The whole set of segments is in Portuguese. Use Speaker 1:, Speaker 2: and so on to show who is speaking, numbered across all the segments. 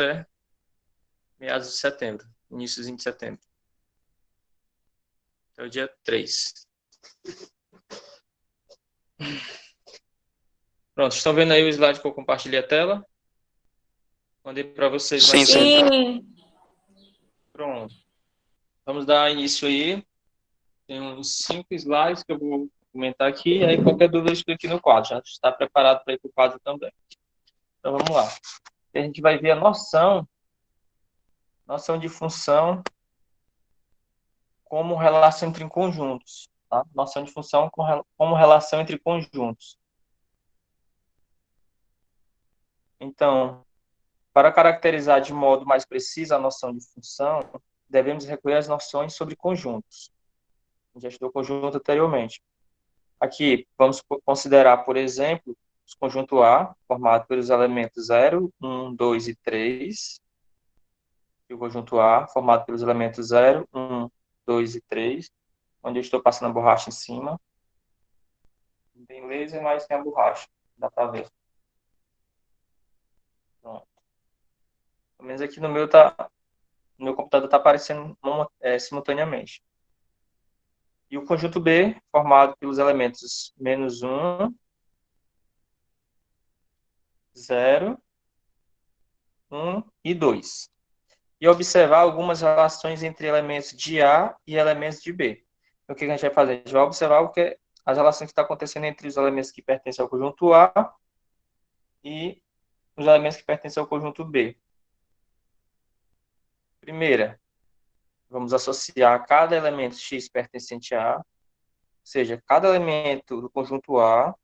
Speaker 1: até meados de setembro, iníciozinho de setembro. Até o dia 3. Pronto, estão vendo aí o slide que eu compartilhei a tela? Mandei para vocês mais
Speaker 2: Sim, sim.
Speaker 1: cedo.
Speaker 3: Sim.
Speaker 1: Pronto. Vamos dar início aí. Tem uns 5 slides que eu vou comentar aqui. Aí qualquer dúvida eu explico aqui no quadro. Já está preparado para ir para o quadro também. Então vamos lá. A gente vai ver a noção de função como relação entre conjuntos. Tá? Noção de função como relação entre conjuntos. Então, para caracterizar de modo mais preciso a noção de função, devemos recolher as noções sobre conjuntos. A gente já estudou conjunto anteriormente. Aqui, vamos considerar, por exemplo, o conjunto A, formado pelos elementos 0, 1, 2 e 3. E o conjunto A, formado pelos elementos 0, 1, 2 e 3, onde eu estou passando a borracha em cima. Não tem laser, mas tem a borracha. Dá para ver. Pronto. Pelo menos aqui no meu computador está aparecendo simultaneamente. E o conjunto B, formado pelos elementos menos 1, 0, 1 e 2. E observar algumas relações entre elementos de A e elementos de B. Então, o que a gente vai fazer? A gente vai observar as relações que estão acontecendo entre os elementos que pertencem ao conjunto A e os elementos que pertencem ao conjunto B. Primeira, vamos associar cada elemento X pertencente a A, ou seja, cada elemento do conjunto A,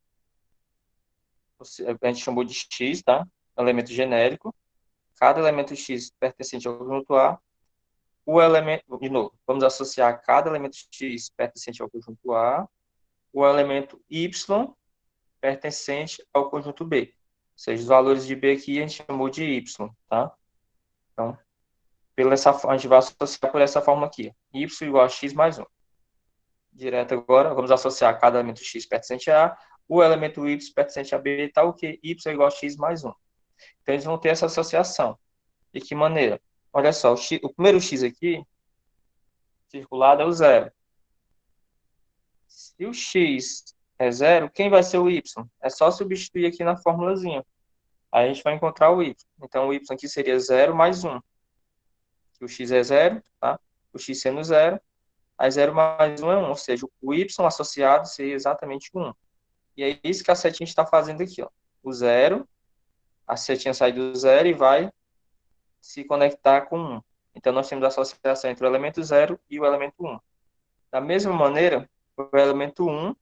Speaker 1: a gente chamou de X, tá? Elemento genérico. Cada elemento X pertencente ao conjunto A, de novo, vamos associar cada elemento X pertencente ao conjunto A, o elemento Y pertencente ao conjunto B. Ou seja, os valores de B aqui a gente chamou de Y, tá? Então, a gente vai associar por essa forma aqui. Y igual a X mais 1. Direto agora, vamos associar cada elemento X pertencente a A, o elemento Y pertencente a B, tal que Y igual a X mais 1. Então, eles vão ter essa associação. De que maneira? Olha só, o primeiro X aqui, circulado, é o 0. Se o X é 0, quem vai ser o Y? É só substituir aqui na formulazinha. Aí a gente vai encontrar o Y. Então, o Y aqui seria 0 mais 1. O X é 0, tá? O X sendo 0, aí 0 mais 1 é 1. Ou seja, o Y associado seria exatamente 1. E é isso que a setinha está fazendo aqui, ó. O 0, a setinha sai do 0 e vai se conectar com 1. Então, nós temos a associação entre o elemento 0 e o elemento 1. Da mesma maneira, o elemento 1,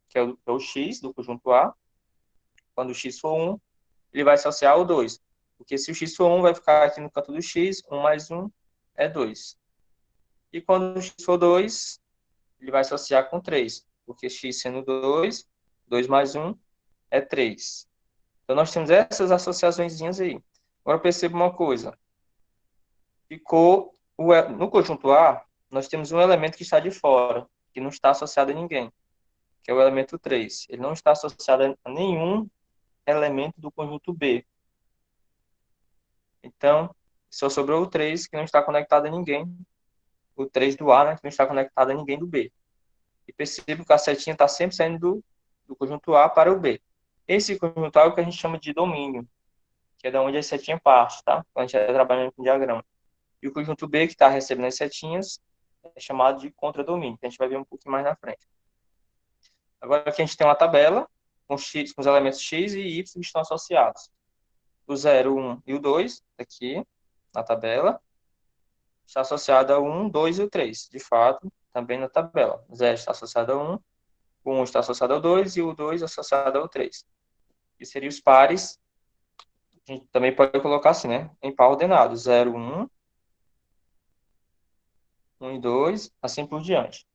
Speaker 1: que é o X do conjunto A, quando o X for 1, ele vai associar ao 2. Porque se o X for 1, vai ficar aqui no canto do X, 1 mais 1 é 2. E quando o X for 2, ele vai associar com 3. Porque X sendo 2, 2 mais 1 é 3. Então, nós temos essas associações aí. Agora, perceba uma coisa. No conjunto A, nós temos um elemento que está de fora, que não está associado a ninguém, que é o elemento 3. Ele não está associado a nenhum elemento do conjunto B. Então, só sobrou o 3, que não está conectado a ninguém. O 3 do A, né, que não está conectado a ninguém do B. E perceba que a setinha está sempre saindo do conjunto A para o B. Esse conjunto A é o que a gente chama de domínio, que é da onde a setinha parte, tá? Quando a gente está trabalhando com o diagrama. E o conjunto B, que está recebendo as setinhas, é chamado de contradomínio, que a gente vai ver um pouquinho mais na frente. Agora aqui a gente tem uma tabela com os elementos X e Y que estão associados. O 0, 1 e o 2, aqui na tabela, está associado a 1, 2 e o 3. De fato, também na tabela. O 0 está associado a 1, o 1 está associado ao 2 e o 2 associado ao 3. E seriam os pares, a gente também pode colocar assim, né? Em par ordenado. 0, 1, 1 e 2, assim por diante.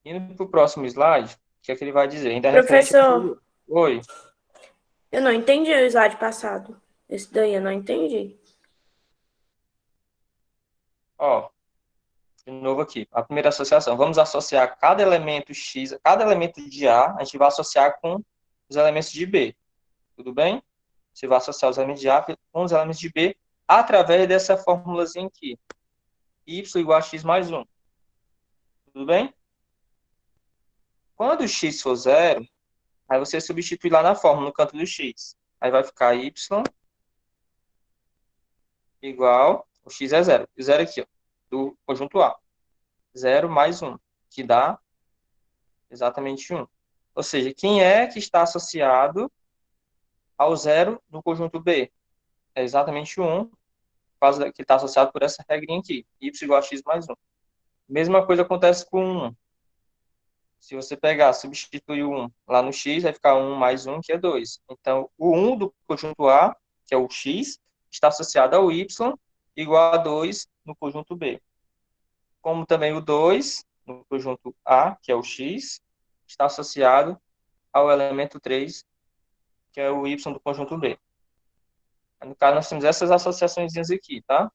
Speaker 1: Indo para o próximo slide, o que é que ele vai dizer? Ainda é referente
Speaker 3: Professor,
Speaker 1: Oi.
Speaker 3: eu não entendi o slide passado. Esse daí eu não entendi.
Speaker 1: Ó, de novo aqui, a primeira associação. Vamos associar cada elemento X, cada elemento de A, a gente vai associar com os elementos de B. Tudo bem? Você vai associar os elementos de A com os elementos de B através dessa formulazinha aqui. Y igual a x mais 1. Tudo bem? Quando o x for zero, aí você substitui lá na fórmula, no canto do x. Aí vai ficar y igual, o x é zero. O zero aqui, ó, do conjunto A. Zero mais 1, que dá exatamente 1. Ou seja, quem é que está associado ao zero no conjunto B? É exatamente 1, por causa que está associado por essa regrinha aqui. Y igual a x mais 1. Mesma coisa acontece com 1. Se você pegar, substituir o 1 lá no x, vai ficar 1 mais 1, que é 2. Então, o 1 do conjunto A, que é o x, está associado ao y, igual a 2 no conjunto B. Como também o 2 no conjunto A, que é o x, está associado ao elemento 3, que é o y do conjunto B. No caso, nós temos essas associações aqui, tá?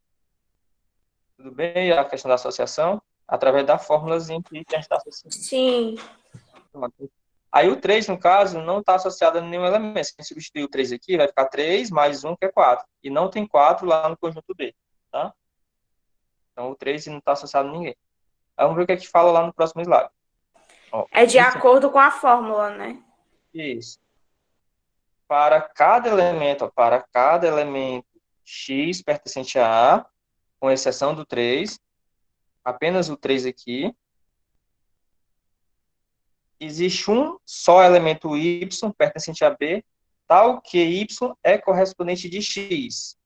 Speaker 1: Tudo bem? A questão da associação, através da fórmulazinha que a gente está associando.
Speaker 3: Sim.
Speaker 1: Aí o 3, no caso, não está associado a nenhum elemento. Se a gente substituir o 3 aqui, vai ficar 3 mais 1, que é 4. E não tem 4 lá no conjunto B, tá? Então o 3 não está associado a ninguém. Aí vamos ver o que é que fala lá no próximo slide. Ó,
Speaker 3: É de acordo com a fórmula, né?
Speaker 1: isso. Para cada elemento, ó, para cada elemento x pertencente a A, com exceção do 3, apenas o 3 aqui, existe um só elemento y pertencente a B, tal que y é correspondente de x.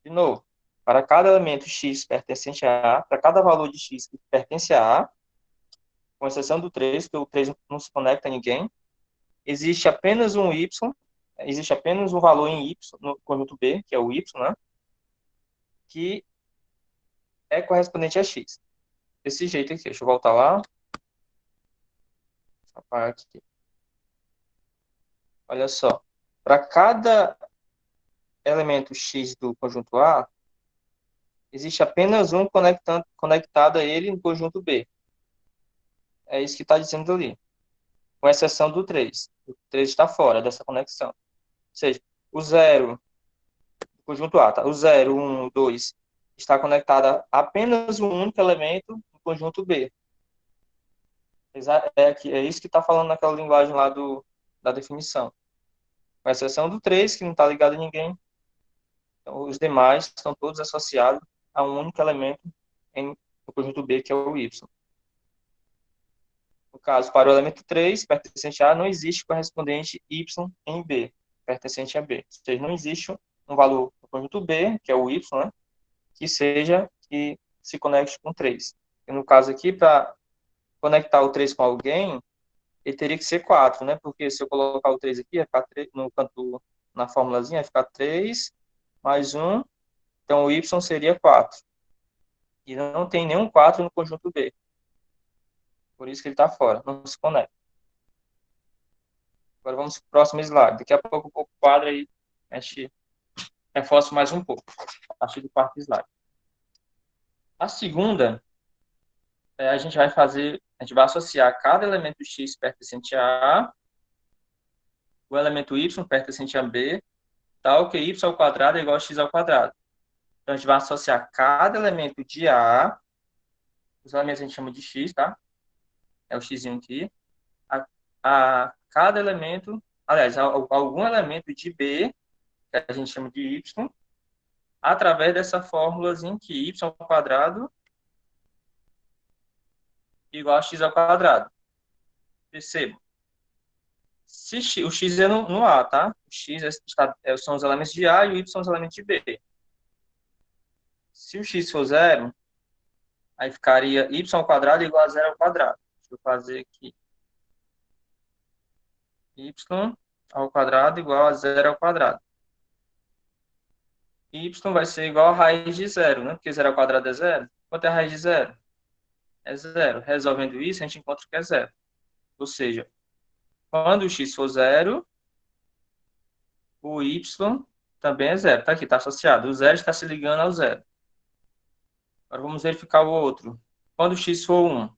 Speaker 1: De novo, para cada elemento x pertencente a A, para cada valor de x que pertence a A, com exceção do 3, que o 3 não se conecta a ninguém, existe apenas um y, existe apenas um valor em y, no conjunto B, que é o y, né, que é correspondente a x. Desse jeito aqui, deixa eu voltar lá. Essa parte aqui. Olha só, para cada elemento x do conjunto A, existe apenas um conectado a ele no conjunto B. É isso que está dizendo ali. Com exceção do 3. O 3 está fora dessa conexão. Ou seja, o 0, do conjunto A, tá? O 0, 1, 2, está conectado a apenas um único elemento no conjunto B. É isso que está falando naquela linguagem lá da definição. Com exceção do 3, que não está ligado a ninguém. Então, os demais estão todos associados a um único elemento no conjunto B, que é o Y. No caso, para o elemento 3, pertencente a A, não existe correspondente Y em B, pertencente a B. Ou seja, não existe um valor no conjunto B, que é o Y, né, que se conecte com 3. E no caso aqui, para conectar o 3 com alguém, ele teria que ser 4, né? Porque se eu colocar o 3 aqui, vai ficar 3, no canto, na formulazinha, vai ficar 3 mais 1, então o Y seria 4. E não tem nenhum 4 no conjunto B. Por isso que ele está fora, não se conecta. Agora vamos para o próximo slide. Daqui a pouco o quadro aí a gente reforça mais um pouco, a partir do quarto slide. A segunda, a gente vai associar cada elemento x pertencente a A, o elemento y pertencente a B, tal que y ao quadrado é igual a x ao quadrado. Então a gente vai associar cada elemento de A, os elementos a gente chama de x, tá? É o x aqui, a cada elemento, aliás, a algum elemento de B, que a gente chama de y, através dessa fórmulazinha que y ao quadrado igual a x ao quadrado. Perceba. O x é no A, tá? O x são os elementos de A e o y são os elementos de B. Se o x for zero, aí ficaria y ao quadrado igual a zero ao quadrado. Deixa eu fazer aqui. Y ao quadrado igual a zero ao quadrado. Y vai ser igual a raiz de zero, né? Porque zero ao quadrado é zero. Quanto é a raiz de zero? É zero. Resolvendo isso, a gente encontra que é zero. Ou seja, quando o x for zero, o y também é zero. Tá aqui, está associado. O zero está se ligando ao zero. Agora vamos verificar o outro. Quando o x for 1.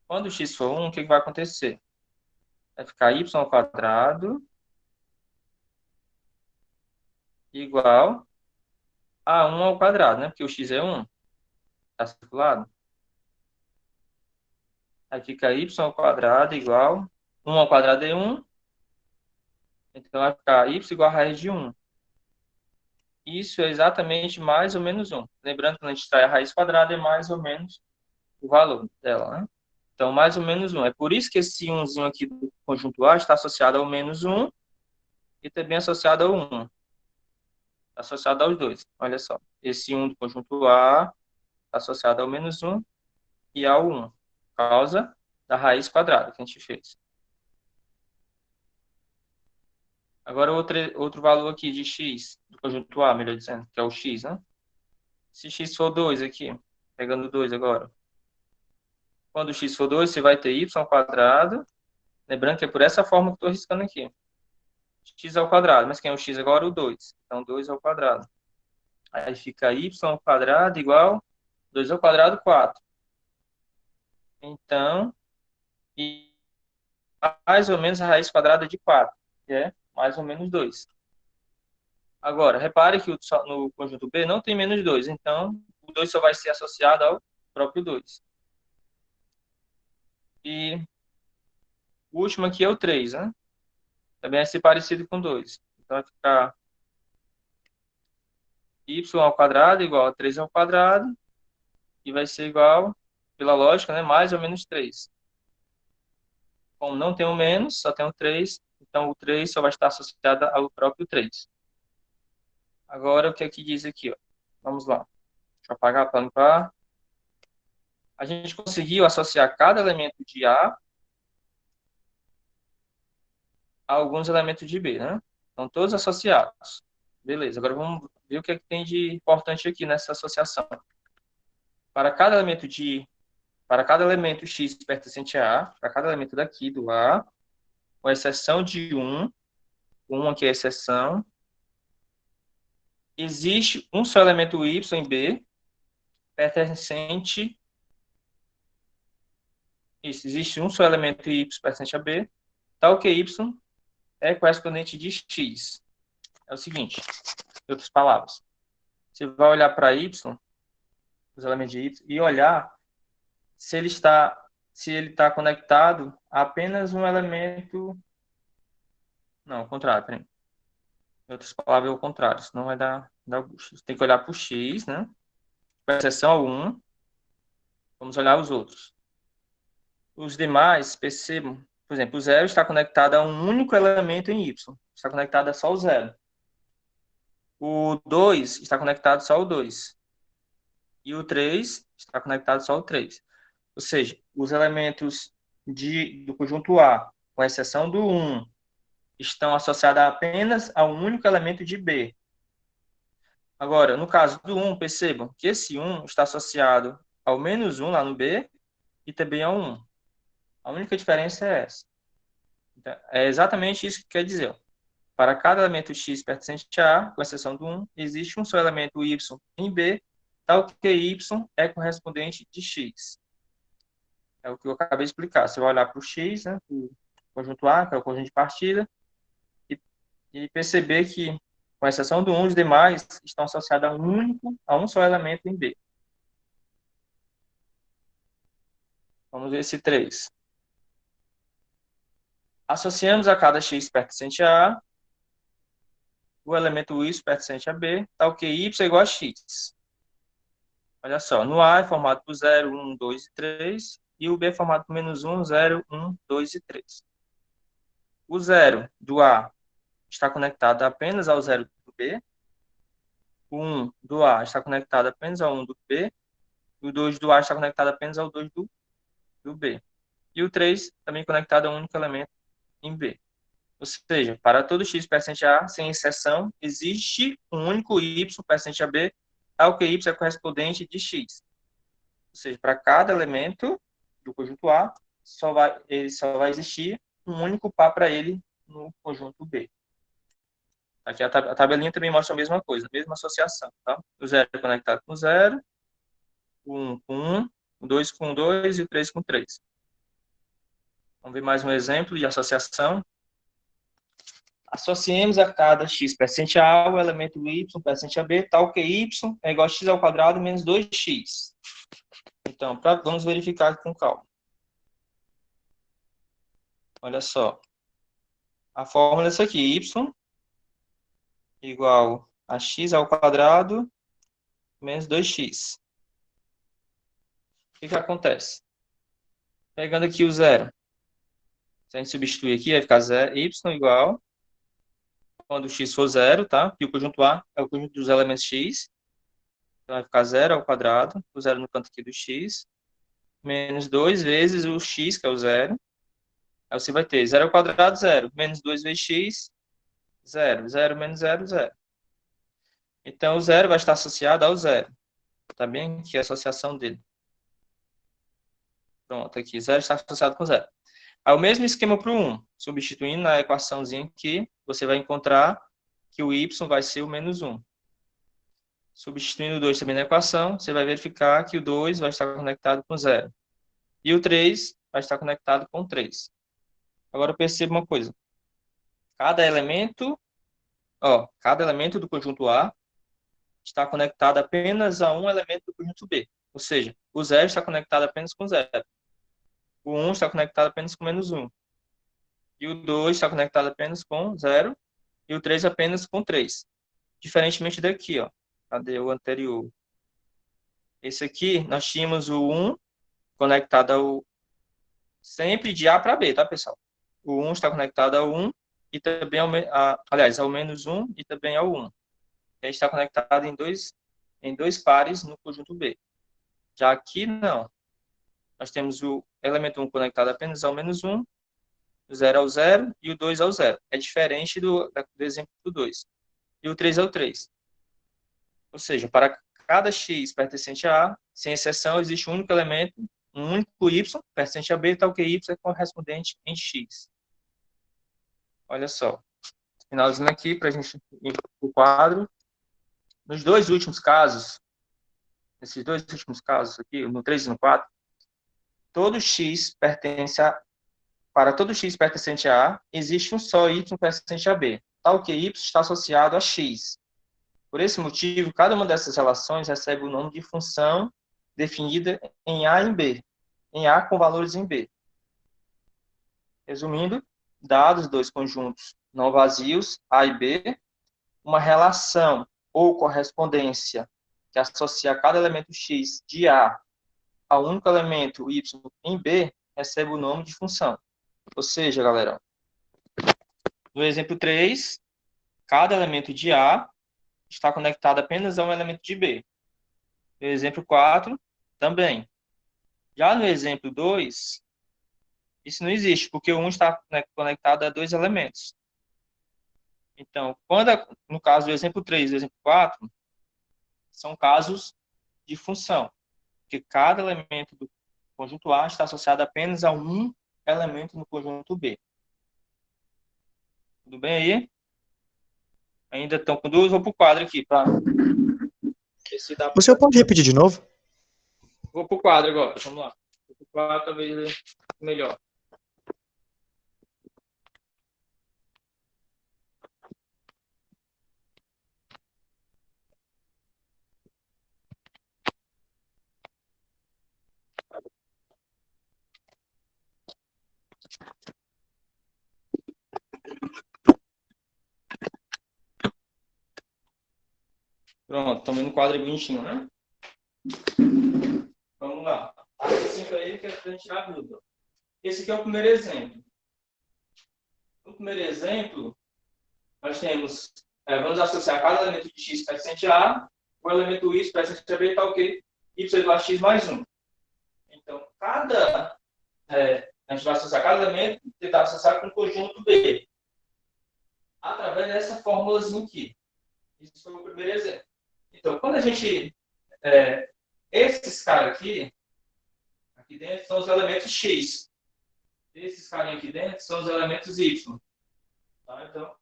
Speaker 1: Quando o x for 1, o que vai acontecer? Vai ficar y ao quadrado igual a 1 ao quadrado, né? Porque o x é 1, está circulado. Aí fica y ao quadrado igual 1 ao quadrado é 1, então vai ficar y igual a raiz de 1. Isso é exatamente mais ou menos 1. Lembrando que quando a gente extrai a raiz quadrada é mais ou menos o valor dela, né? Então, mais ou menos 1. É por isso que esse 1zinho aqui do conjunto A está associado ao menos 1 e também associado ao 1. Associado aos dois. Olha só. Esse 1 do conjunto A está associado ao menos 1 e ao 1, por causa da raiz quadrada que a gente fez. Agora, outro valor aqui de x, do conjunto A, melhor dizendo, que é o x, né? Se x for 2 aqui, pegando 2 agora. Quando o x for 2, você vai ter y ao quadrado. Lembrando que é por essa forma que eu estou riscando aqui. X ao quadrado. Mas quem é o x agora? O 2. Então, 2 ao quadrado. Aí fica y ao quadrado igual 2 ao quadrado, 4. Então, e mais ou menos a raiz quadrada de 4, que é mais ou menos 2. Agora, repare que no conjunto B não tem menos 2, então o 2 só vai ser associado ao próprio 2. E o último aqui é o 3, né? Também vai ser parecido com 2. Então vai ficar y ao quadrado igual a 3 ao quadrado, e vai ser igual, pela lógica, né, mais ou menos 3. Como não tem o menos, só tem o 3, então o 3 só vai estar associado ao próprio 3. Agora, o que é que diz aqui? Ó? Vamos lá. Deixa eu apagar para limpar. A gente conseguiu associar cada elemento de A a alguns elementos de B, né? Estão todos associados. Beleza, agora vamos ver o que é que tem de importante aqui nessa associação. Para cada elemento x pertencente a A, para cada elemento daqui do A, com exceção de 1 aqui é exceção, existe um só elemento y em B pertencente. Isso, existe um só elemento y pertencente a B, tal que y é correspondente de x. É o seguinte, em outras palavras, você vai olhar para y, os elementos de y, e olhar se ele está conectado a apenas um elemento. Não, ao contrário, peraí. Em outras palavras, é o contrário, senão vai dar bucha. Você tem que olhar para o x, né? Com exceção ao 1. Vamos olhar os outros. Os demais, percebam, por exemplo, o 0 está conectado a um único elemento em y. Está conectado a só o 0. O 2 está conectado só ao 2. E o 3 está conectado só ao 3. Ou seja, os elementos do conjunto A, com exceção do 1, estão associados apenas a um único elemento de B. Agora, no caso do 1, percebam que esse 1 está associado ao menos 1 lá no B e também ao 1. A única diferença é essa. Então, é exatamente isso que quer dizer. Para cada elemento x pertencente a A, com exceção do 1, existe um só elemento y em B, tal que y é correspondente de x. É o que eu acabei de explicar. Você vai olhar para o x, né, o conjunto A, que é o conjunto de partida, e perceber que, com exceção do 1, os demais estão associados a um só elemento em B. Vamos ver esse 3. Associamos a cada x pertencente a A o elemento y pertencente a B, tal que y é igual a x. Olha só, no A é formado por 0, 1, 2 e 3, e o B é formado por menos 1, 0, 1, 2 e 3. O 0 do A está conectado apenas ao 0 do B, o 1 do A está conectado apenas ao 1 do B, e o 2 do A está conectado apenas ao 2 do B. E o 3 também conectado a um único elemento em B. Ou seja, para todo x pertencente a A, sem exceção, existe um único y pertencente a B, tal que y é correspondente de x. Ou seja, para cada elemento do conjunto A, ele só vai existir um único par para ele no conjunto B. Aqui a tabelinha também mostra a mesma coisa, a mesma associação. Tá? O 0 é conectado com 0, o 1 com 1, o 2 com 2 e o 3 com 3. Vamos ver mais um exemplo de associação. Associemos a cada x percente a o elemento y percente a b, tal que y é igual a x ao quadrado menos 2x. Então, vamos verificar com calma. Olha só. A fórmula é essa aqui, y igual a x ao quadrado menos 2x. O que acontece? Pegando aqui o zero. Se a gente substituir aqui, vai ficar zero, y igual, quando x for zero, tá? E o conjunto A é o conjunto dos elementos x. Então, vai ficar zero ao quadrado, o zero no canto aqui do x, menos 2 vezes o x, que é o zero. Aí você vai ter 0 ao quadrado, 0. Menos 2 vezes x, 0. 0 menos 0, 0. Então, o zero vai estar associado ao zero. Tá bem? Aqui é a associação dele. Pronto, aqui, 0 está associado com 0. Aí, o mesmo esquema para o 1. Substituindo na equaçãozinha aqui, você vai encontrar que o y vai ser o menos 1. Substituindo o 2 também na equação, você vai verificar que o 2 vai estar conectado com 0. E o 3 vai estar conectado com 3. Agora, perceba uma coisa. Cada elemento do conjunto A está conectado apenas a um elemento do conjunto B. Ou seja, o 0 está conectado apenas com 0. O 1 está conectado apenas com menos 1. E o 2 está conectado apenas com 0. E o 3 apenas com 3. Diferentemente daqui, ó. Cadê o anterior? Esse aqui, nós tínhamos o 1 conectado ao... Sempre de A para B, tá, pessoal? O 1 está conectado ao 1 e também ao menos 1 e também ao 1. Ele está conectado em dois pares no conjunto B. Já aqui, não. Nós temos o elemento 1 conectado apenas ao menos 1, o 0 ao 0 e o 2 ao 0. É diferente do exemplo do 2. E o 3 ao 3. Ou seja, para cada x pertencente a A, sem exceção, existe um único elemento, um único y pertencente a B, tal que y é correspondente em x. Olha só. Finalizando aqui, para a gente ir para o quadro. Nos dois últimos casos, nesses dois últimos casos aqui, no 3 e no 4, para todo x pertencente a A, existe um só y pertencente a B, tal que y está associado a x. Por esse motivo, cada uma dessas relações recebe o nome de função definida em A e em B, em A com valores em B. Resumindo, dados dois conjuntos não vazios, A e B, uma relação ou correspondência que associa cada elemento x de A ao único elemento y em B, recebe o nome de função. Ou seja, galera, no exemplo 3, cada elemento de A está conectado apenas a um elemento de B. No exemplo 4, também. Já no exemplo 2, isso não existe, porque o 1 está conectado a dois elementos. Então, no caso do exemplo 3 e do exemplo 4, são casos de função, porque cada elemento do conjunto A está associado apenas a um elemento no conjunto B. Tudo bem aí? Ainda estão com dúvidas? Vou para o quadro aqui.
Speaker 2: O senhor pode repetir de novo?
Speaker 1: Vou para o quadro agora. Vamos lá. Vou para o quadro, talvez melhor. Pronto, estamos no quadro bonitinho, né? Vamos lá. Assim para ele que é para a gente tirar a dúvida. Esse aqui é o primeiro exemplo. No primeiro exemplo, nós temos, vamos associar cada elemento de x pertencente a A, o elemento y pertencente a B, tal que y igual a x mais 1. Então, a gente vai associar cada elemento e tentar associar com o conjunto B. Através dessa fórmulazinha aqui. Isso foi o primeiro exemplo. Então, quando a gente... esses caras aqui dentro são os elementos x. Esses caras aqui dentro são os elementos y. Tá? Então,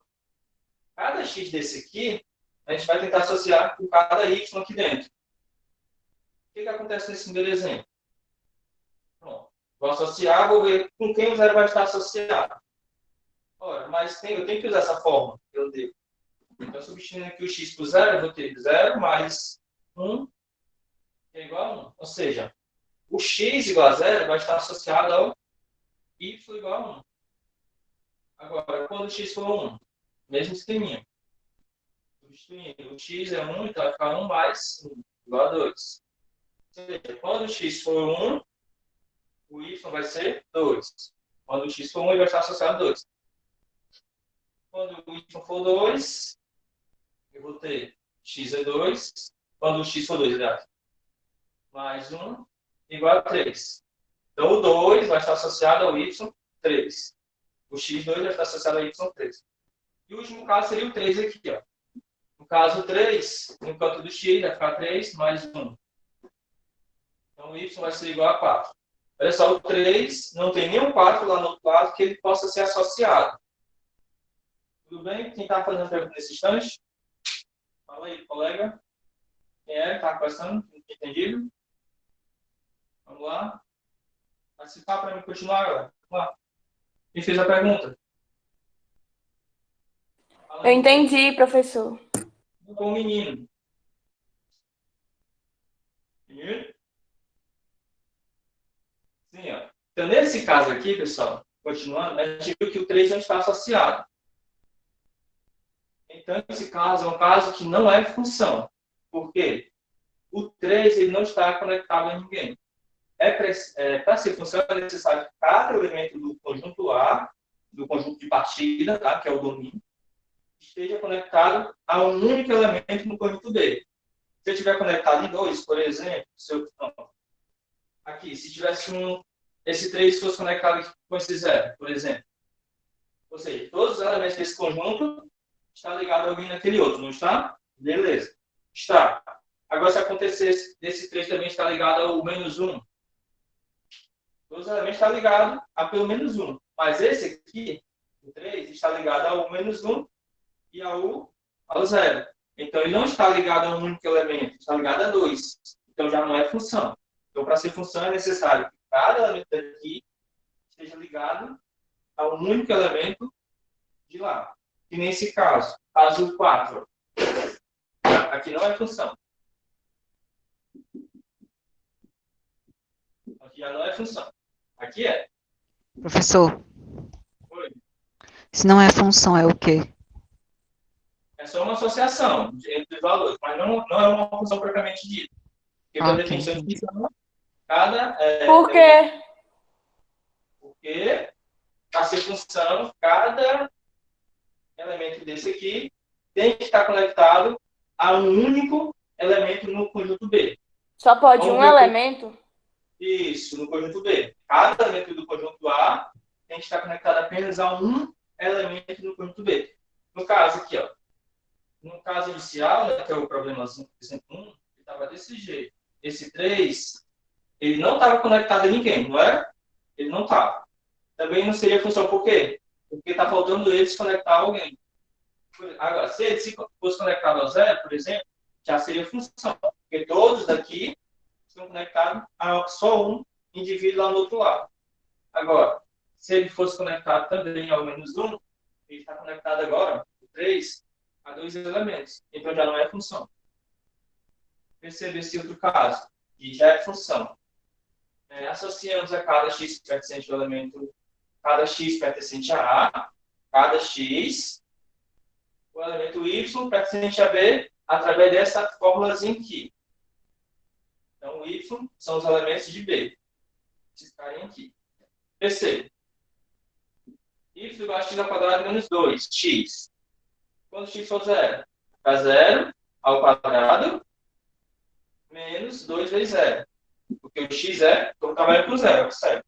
Speaker 1: cada x desse aqui, a gente vai tentar associar com cada y aqui dentro. O que acontece nesse primeiro exemplo? Pronto. Vou associar, vou ver com quem o zero vai estar associado. Ora, mas eu tenho que usar essa forma que eu dei. Então, substituindo aqui o x por zero, eu vou ter 0 mais 1, que é igual a 1. Ou seja, o x igual a zero vai estar associado ao y igual a 1. Agora, quando o x for 1, mesmo esqueminha. Substituindo, o x é 1, então vai ficar 1 mais 1, igual a 2. Ou seja, quando o x for 1, o y vai ser 2. Quando o x for 1, ele vai estar associado a 2. Quando o y for 2, eu vou ter x é 2. Quando o x for 2, aliás, mais 1, igual a 3. Então, o 2 vai estar associado ao y3. O x2 vai estar associado ao y3. E o último caso seria o 3 aqui, ó. No caso 3, no canto do x vai ficar 3 mais 1. Então, o y vai ser igual a 4. Olha só, o 3 não tem nenhum 4 lá no outro lado que ele possa ser associado. Tudo bem? Quem está fazendo pergunta nesse instante? Fala aí, colega. Quem é? Está conversando? Entendido? Vamos lá. Participar para mim continuar, galera. Vamos lá. Quem fez a pergunta? Fala
Speaker 3: Eu
Speaker 1: aí.
Speaker 3: entendi, professor.
Speaker 1: Com o menino. Menino? Sim, ó. Então, nesse caso aqui, pessoal, continuando, a gente viu que o 3 não está associado. Então, esse caso é um caso que não é função. Por quê? O 3 ele não está conectado a ninguém. Para ser função, é necessário que cada elemento do conjunto A, do conjunto de partida, tá, que é o domínio, esteja conectado a um único elemento no conjunto B. Se eu estiver conectado em 2, por exemplo, aqui, se tivesse esse 3 fosse conectado aqui com esse 0, por exemplo. Ou seja, todos os elementos desse conjunto estão ligados a alguém naquele outro, não está? Beleza. Está. Agora, se acontecesse desse 3 também está ligado ao menos 1, todos os elementos estão ligados a pelo menos 1. Mas esse aqui, o 3, está ligado ao menos 1 e ao 0. Então, ele não está ligado a um único elemento, está ligado a 2. Então, já não é função. Então, para ser função, é necessário que cada elemento daqui esteja ligado a um único elemento de lá. E nesse caso, caso 4, aqui não é função. Aqui já não é função. Aqui é.
Speaker 2: Professor,
Speaker 1: Oi.
Speaker 2: se não é função, é o quê?
Speaker 1: É só uma associação entre os valores, mas não é uma função propriamente dita. Porque pela
Speaker 2: Ok,
Speaker 1: definição de
Speaker 2: entendi.
Speaker 1: função, cada...
Speaker 3: Por quê?
Speaker 1: Porque, para ser função, cada elemento desse aqui tem que estar conectado a um único elemento no conjunto B.
Speaker 3: Só pode
Speaker 1: Vamos
Speaker 3: um
Speaker 1: ver
Speaker 3: elemento?
Speaker 1: Isso, no conjunto B. Cada elemento do conjunto A tem que estar conectado apenas a um elemento no conjunto B. No caso aqui, ó, no caso inicial, né, que é o problema 5.1, ele estava desse jeito. Esse 3, ele não estava conectado a ninguém, não é? Ele não estava. Também não seria função, por quê? Porque está faltando ele se conectar a alguém. Agora, se ele fosse conectado ao 0, por exemplo, já seria função. Porque todos daqui estão conectados a só um indivíduo lá no outro lado. Agora, se ele fosse conectado também ao menos 1, ele está conectado agora, o 3, a 2 elementos. Então, já não é função. Perceba esse outro caso, que já é função. Associamos a cada x pertencente ao elemento, cada x pertencente a A, cada x, o elemento y pertencente a B, através dessa fórmulazinha aqui. Então, o y são os elementos de B. Esses carinha aqui. Perceba. Y igual a x ao quadrado menos 2, x. Quando x for 0? Fica 0 ao quadrado menos 2 vezes 0. Porque o x é, estou trabalhando com 0, certo?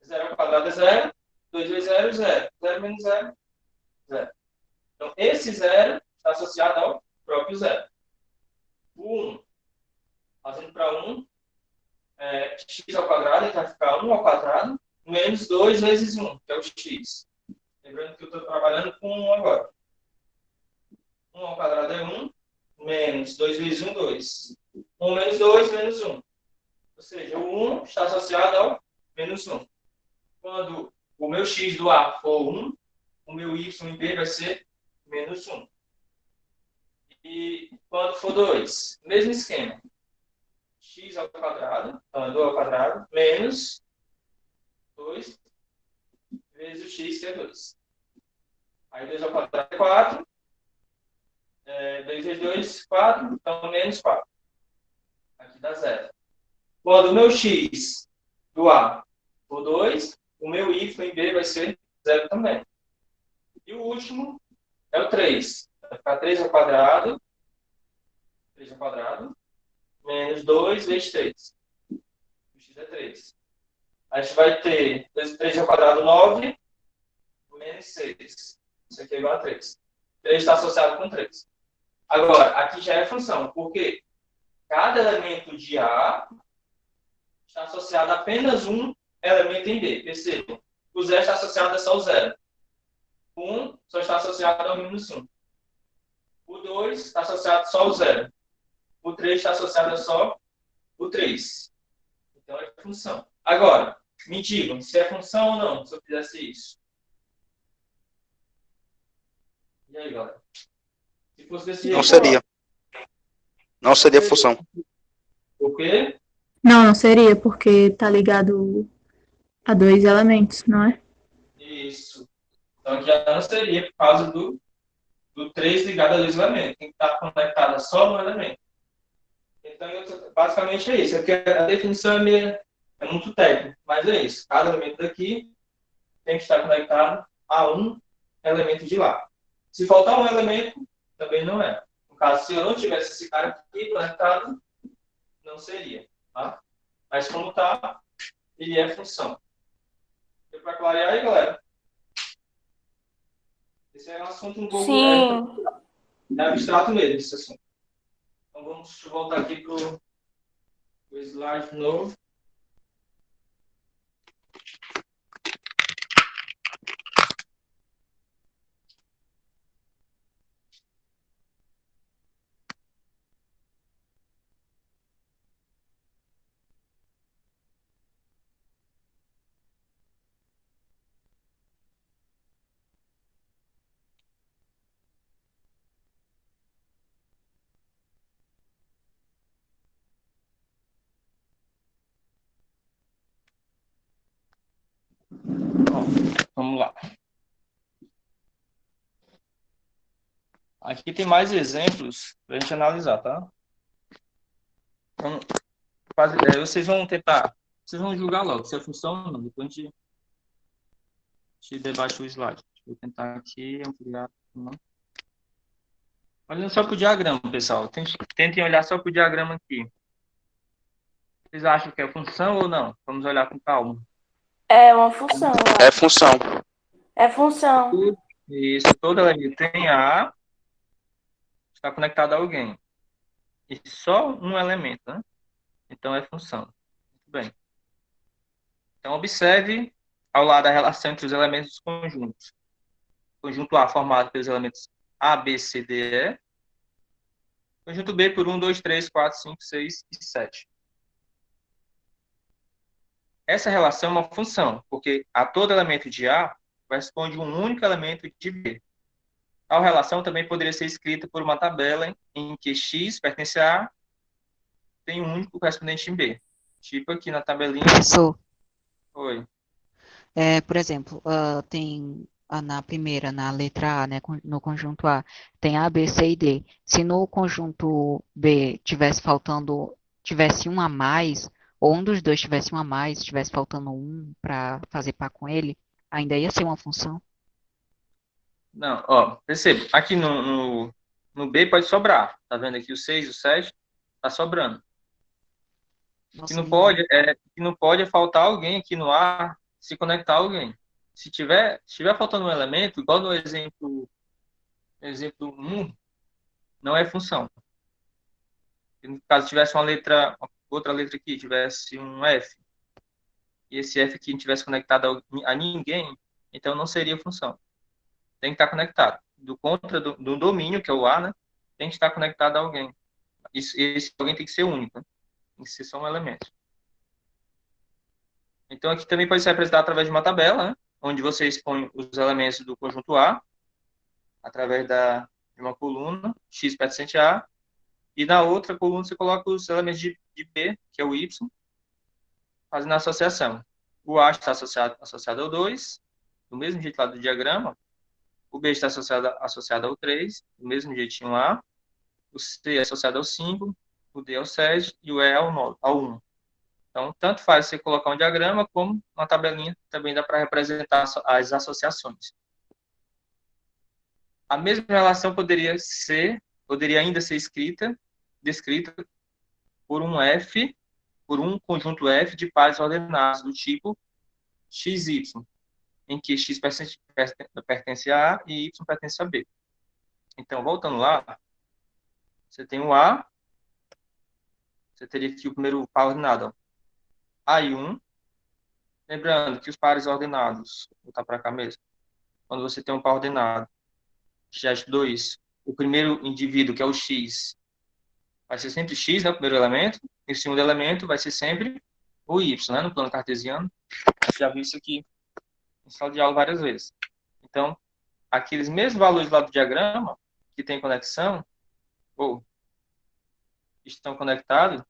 Speaker 1: 0 ao quadrado é 0, 2 vezes 0 é 0. 0 menos 0, 0. Então, esse 0 está associado ao próprio 0. O 1, fazendo para 1, x ao quadrado, ele vai ficar 1 ao quadrado, menos 2 vezes 1, que é o x. Lembrando que eu estou trabalhando com 1 agora. 1 ao quadrado é 1, menos 2 vezes 1, 2. 1 menos 2, menos 1. Ou seja, o 1 está associado ao menos 1. Quando o meu x do A for 1, o meu y em B vai ser menos 1. E quando for 2, mesmo esquema. X ao quadrado, então é 2 ao quadrado, menos 2 vezes o x, que é 2. Aí 2 ao quadrado é 4. 2 vezes 2, 4. Então, menos 4. Aqui dá 0. Quando o meu x do A for 2, o meu y em B vai ser 0 também. E o último é o 3. Vai ficar 3 ao quadrado. 3 ao quadrado. Menos 2 vezes 3. O x é 3. A gente vai ter 3 ao quadrado, 9. Menos 6. Isso aqui é igual a 3. 3 está associado com 3. Agora, aqui já é função. Por quê? Cada elemento de A está associado a apenas um elemento em B. Percebam. O 0 está associado a só o 0. O 1 só está associado ao menos 1. O 2 está associado só ao 0. O 3 está associado a só o 3. Então, é função. Agora, me digam se é função ou não, se eu fizesse isso. E aí, galera? Se fosse desse jeito,
Speaker 4: Não seria. Não seria função.
Speaker 1: por quê?
Speaker 5: Não seria, porque tá ligado a dois elementos, não é?
Speaker 1: Isso. Então, aqui já não seria por causa do 3 ligado a dois elementos. Tem que estar conectada só no elemento. Então, basicamente é isso. Aqui a definição é muito técnica, mas é isso. Cada elemento daqui tem que estar conectado a um elemento de lá. Se faltar um elemento, também não é. No caso, se eu não tivesse esse cara aqui conectado, não seria. Tá? Mas como está, ele é função. Deu para clarear aí, galera? Esse é um assunto um pouco
Speaker 3: Sim.
Speaker 1: abstrato mesmo, esse assunto. Então vamos voltar aqui para o slide de novo. Vamos lá. Aqui tem mais exemplos para a gente analisar, tá? Então, vocês vão tentar, vocês vão julgar logo se é função ou não. Depois a gente debate o slide. Deixa eu tentar aqui ampliar. Olhando só para o diagrama, pessoal. Tentem olhar só para o diagrama aqui. Vocês acham que é função ou não? Vamos olhar com calma.
Speaker 3: É uma função.
Speaker 4: É função.
Speaker 3: É função.
Speaker 1: Isso, todo elemento tem A, está conectado a alguém. E só um elemento, né? Então é função. Muito bem. Então observe ao lado a relação entre os elementos dos conjuntos. Conjunto A formado pelos elementos A, B, C, D, E. Conjunto B por 1, 2, 3, 4, 5, 6 e 7. Essa relação é uma função, porque a todo elemento de A corresponde um único elemento de B. Tal relação também poderia ser escrita por uma tabela em que X pertence a A, tem um único correspondente em B. Tipo aqui na tabelinha.
Speaker 2: Professor,
Speaker 1: Oi.
Speaker 2: por exemplo, tem na primeira, na letra A, né, no conjunto A, tem A, B, C e D. Se no conjunto B tivesse um a mais, ou um dos dois tivesse um a mais, tivesse faltando um para fazer par com ele, ainda ia ser uma função?
Speaker 1: Não, ó, perceba, aqui no B pode sobrar. Tá vendo aqui o 6 e o 7? Tá sobrando. O que
Speaker 2: Nossa,
Speaker 1: não pode é faltar alguém aqui no A, se conectar a alguém. Se tiver faltando um elemento, igual no exemplo 1, não é função. Se no caso tivesse outra letra aqui, tivesse um F, e esse F aqui não tivesse conectado a ninguém, então não seria função. Tem que estar conectado. Do domínio, que é o A, né? Tem que estar conectado a alguém. Esse alguém tem que ser único, né? Tem que ser só um elemento. Então, aqui também pode ser representado através de uma tabela, né? onde você expõe os elementos do conjunto A, através de uma coluna, x pertencente a A, e na outra coluna você coloca os elementos de B, que é o Y, fazendo a associação. O A está associado ao 2, do mesmo jeito lá do diagrama. O B está associado ao 3, do mesmo jeitinho lá. O C é associado ao 5, o D ao 7 e o E ao 9, ao 1. Então, tanto faz você colocar um diagrama como uma tabelinha, também dá para representar as associações. A mesma relação poderia ainda ser descrita por um conjunto F de pares ordenados do tipo XY, em que X pertence a A e Y pertence a B. Então, voltando lá, você tem o A, você teria aqui o primeiro par ordenado, ó, A e 1. Lembrando que os pares ordenados, vou botar para cá mesmo, quando você tem um par ordenado, já estudou isso, o primeiro indivíduo, que é o X, vai ser sempre X, né, o primeiro elemento, e o segundo elemento vai ser sempre o Y, né, no plano cartesiano. Já vi isso aqui em sala de aula várias vezes. Então, aqueles mesmos valores lá do diagrama, que tem conexão, ou estão conectados,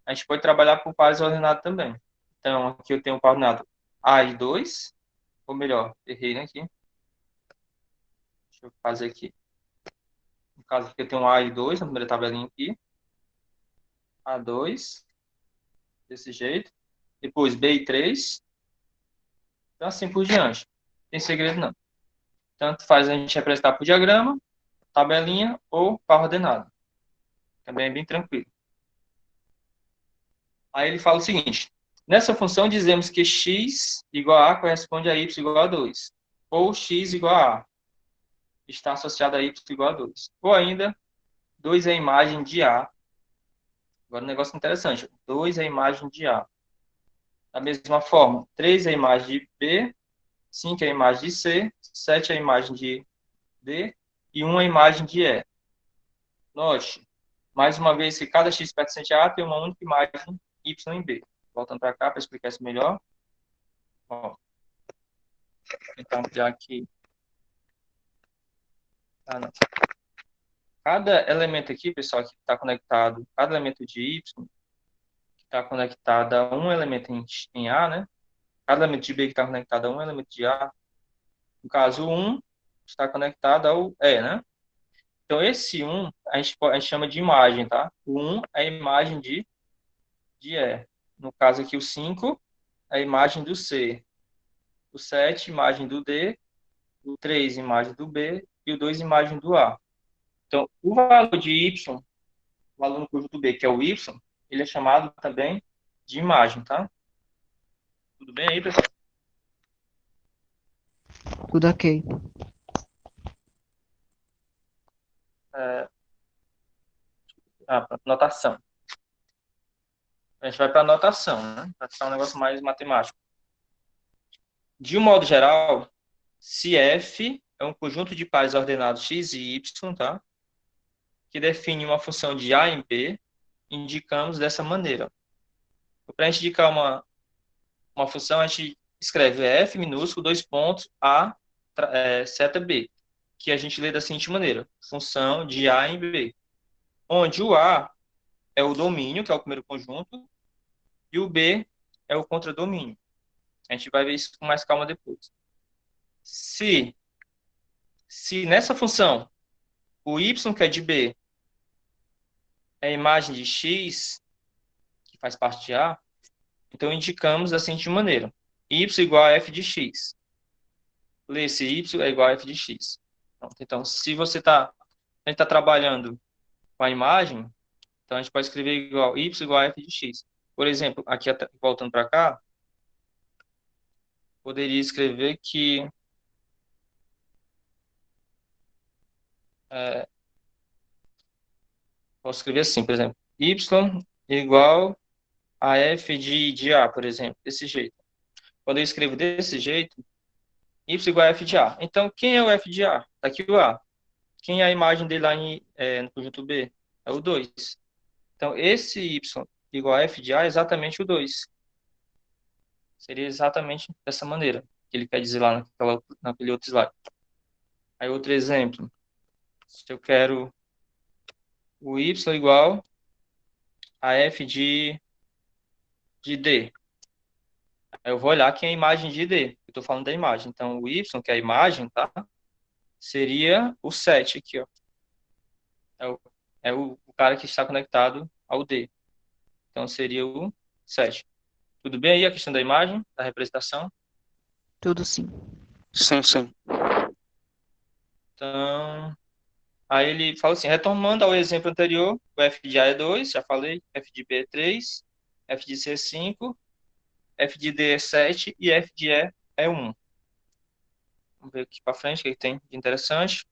Speaker 1: a gente pode trabalhar por pares ordenados também. Então, aqui eu tenho um par ordenado A e 2, ou melhor, errei, né, aqui. Deixa eu fazer aqui. No caso aqui eu tenho um A e 2, na primeira tabelinha aqui. A2, desse jeito. Depois B e 3. Então, assim por diante. Não tem segredo, não. Tanto faz a gente representar por diagrama, tabelinha ou par ordenado. Também é bem tranquilo. Aí ele fala o seguinte: nessa função dizemos que x igual a corresponde a y igual a 2. Ou x igual a A está associado a y igual a 2. Ou ainda, 2 é a imagem de A. Agora um negócio interessante. 2 é a imagem de A. Da mesma forma, 3 é a imagem de B, 5 é a imagem de C, 7 é a imagem de D e 1 é a imagem de E. Note, mais uma vez, que cada x pertencente a A tem uma única imagem y em B. Voltando para cá para explicar isso melhor. Ó, vou tentar ampliar aqui. Ah, não. Cada elemento aqui, pessoal, que está conectado, cada elemento de y que está conectado a um elemento em A, né? Cada elemento de B que está conectado a um elemento de A, no caso, o 1 está conectado ao E, né? Então, esse 1 a gente chama de imagem, tá? O 1 é a imagem de E. No caso aqui, o 5 é a imagem do C. O 7, imagem do D. O 3, imagem do B. E o 2, imagem do A. Então, o valor de Y, o valor no conjunto B, que é o Y, ele é chamado também de imagem, tá? Tudo bem aí, pessoal?
Speaker 2: Tudo ok.
Speaker 1: Notação. A gente vai para a notação, né? Para ficar um negócio mais matemático. De um modo geral, se F é um conjunto de pares ordenados x e y, tá? Que define uma função de A em B, indicamos dessa maneira. Para a gente indicar uma função, a gente escreve F minúsculo, 2 pontos, A, seta B, que a gente lê da seguinte maneira: função de A em B, onde o A é o domínio, que é o primeiro conjunto, e o B é o contradomínio. A gente vai ver isso com mais calma depois. Se nessa função o y, que é de B, é a imagem de x, que faz parte de A, então indicamos da seguinte maneira: y igual a f de x. Lê-se y é igual a f de x. Então, se a gente está trabalhando com a imagem, então a gente pode escrever y igual a f de x. Por exemplo, aqui voltando para cá, poderia escrever que posso escrever assim, por exemplo, y igual a f de A, por exemplo, desse jeito. Quando eu escrevo desse jeito, y igual a f de A. Então, quem é o f de A? Está aqui o A. Quem é a imagem dele lá no conjunto B? É o 2. Então, esse y igual a f de A é exatamente o 2. Seria exatamente dessa maneira. que ele quer dizer lá naquele outro slide. Aí outro exemplo, se eu quero o y igual a f de d, aí eu vou olhar aqui a imagem de d, eu estou falando da imagem, então o y, que é a imagem, tá? Seria o 7 aqui, ó. É o cara que está conectado ao d, então seria o 7. Tudo bem aí a questão da imagem, da representação?
Speaker 2: Tudo sim.
Speaker 4: Sim, sim.
Speaker 1: Então, aí ele fala assim, retomando ao exemplo anterior, o f de A é 2, já falei, f de B é 3, f de C é 5, f de D é 7 e f de E é 1. Vamos ver aqui para frente o que tem de interessante.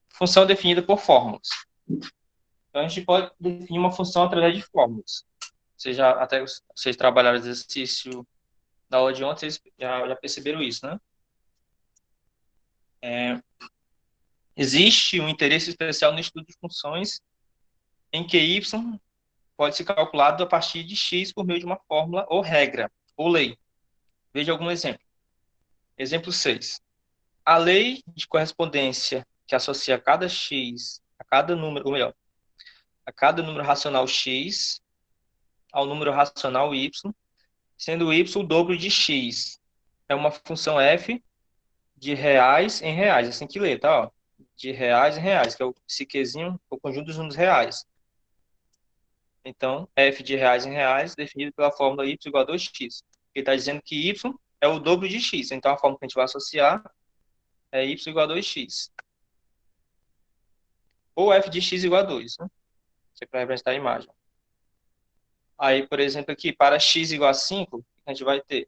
Speaker 1: Função definida por fórmulas. Então, a gente pode definir uma função através de fórmulas. Até vocês trabalharam o exercício da aula de ontem, vocês já perceberam isso, né? Existe um interesse especial no estudo de funções em que y pode ser calculado a partir de x por meio de uma fórmula ou regra, ou lei. Veja algum exemplo. Exemplo 6. A lei de correspondência que associa cada x a cada número, ou melhor, a cada número racional x ao número racional y, sendo y o dobro de x. É uma função f de reais em reais, assim que lê, tá? Ó. De reais em reais, que é esse quezinho, o conjunto dos números reais. Então, f de reais em reais, definido pela fórmula y igual a 2x. Ele está dizendo que y é o dobro de x. Então, a fórmula que a gente vai associar é y igual a 2x. Ou f de x igual a 2, né? Isso é para representar a imagem. Aí, por exemplo, aqui, para x igual a 5, a gente vai ter,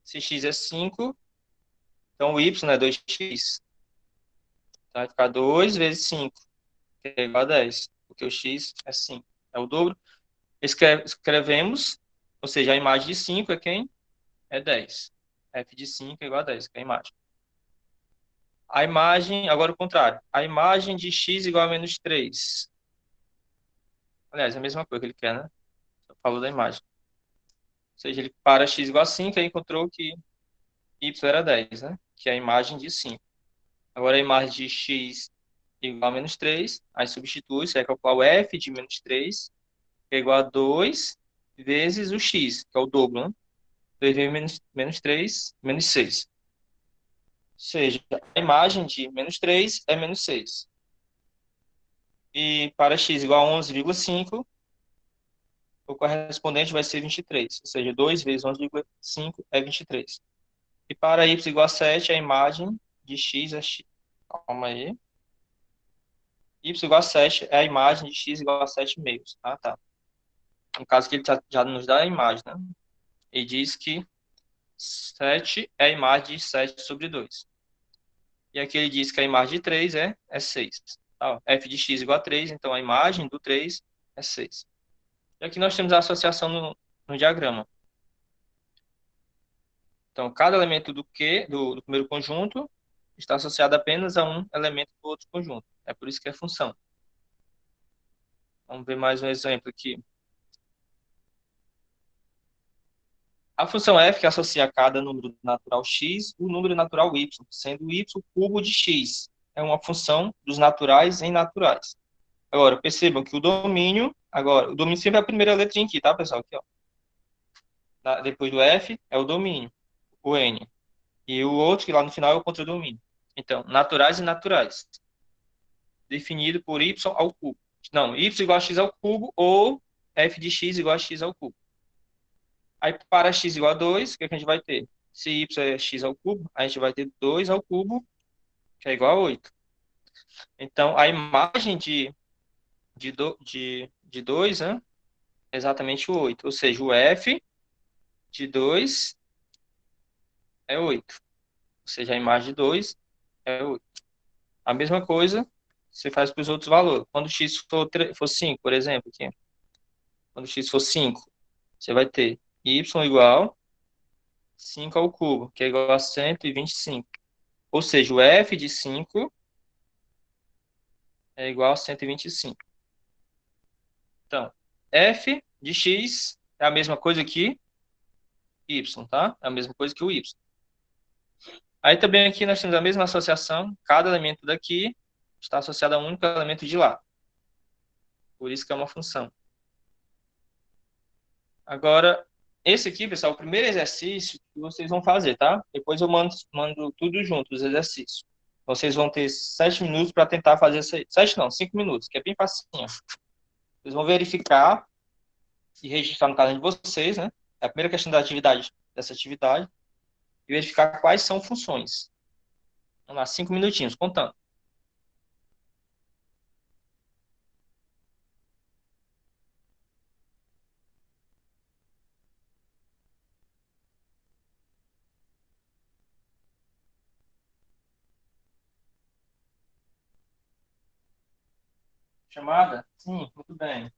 Speaker 1: se x é 5, então o y é 2x. Então, vai ficar 2 vezes 5, que é igual a 10, porque o x é 5. É o dobro. Escrevemos, ou seja, a imagem de 5 é quem? É 10. F de 5 é igual a 10, que é a imagem. A imagem, agora o contrário. A imagem de x igual a menos 3. Aliás, é a mesma coisa que ele quer, né? Só falou da imagem. Ou seja, ele para x igual a 5 e encontrou que y era 10, né? Que é a imagem de 5. Agora a imagem de x igual a menos 3. Aí substitui, você vai calcular o f de menos 3, que é igual a 2 vezes o x, que é o dobro, né? 2 vezes menos 3, menos 6. Ou seja, a imagem de menos 3 é menos 6. E para x igual a 11,5, o correspondente vai ser 23. Ou seja, 2 vezes 11,5 é 23. E para y igual a 7, a imagem de x é x. Calma aí. Y igual a 7 é a imagem de x igual a 7 meios. Ah, tá. No caso que ele já nos dá a imagem, né? Ele diz que 7 é a imagem de 7 sobre 2. E aqui ele diz que a imagem de 3 é 6. Tá? F de x igual a 3, então a imagem do 3 é 6. E aqui nós temos a associação no diagrama. Então, cada elemento do primeiro conjunto está associado apenas a um elemento do outro conjunto. É por isso que é função. Vamos ver mais um exemplo aqui. A função f que associa a cada número natural x o número natural y, sendo y o cubo de x. É uma função dos naturais em naturais. Agora, percebam que o domínio sempre é a primeira letrinha aqui, tá, pessoal? Aqui, ó. Depois do f é o domínio, o n. E o outro, que lá no final é o contradomínio. Então, naturais e naturais. Definido por y ao cubo. Não, y igual a x ao cubo ou f de x igual a x ao cubo. Aí, para x igual a 2, o que a gente vai ter? Se y é x ao cubo, a gente vai ter 2 ao cubo, que é igual a 8. Então, a imagem de 2, né, é exatamente o 8. Ou seja, o f de 2 é 8. Ou seja, a imagem de 2 é 8. A mesma coisa você faz para os outros valores. Quando x for 5, por exemplo, aqui. Quando x for 5, você vai ter y igual 5 ao cubo, que é igual a 125. Ou seja, o f de 5 é igual a 125. Então, f de x é a mesma coisa que y, tá? É a mesma coisa que o y. Aí também aqui nós temos a mesma associação, cada elemento daqui está associado a um único elemento de lá. Por isso que é uma função. Agora, esse aqui, pessoal, é o primeiro exercício que vocês vão fazer, tá? Depois eu mando tudo junto, os exercícios. Vocês vão ter 7 minutos para tentar fazer isso aí. 7 não, 5 minutos, que é bem facinho. Vocês vão verificar e registrar no caderno de vocês, né? É a primeira questão da atividade, dessa atividade. E verificar quais são funções. Vamos lá, 5 minutinhos, contando. Chamada? Sim, muito bem.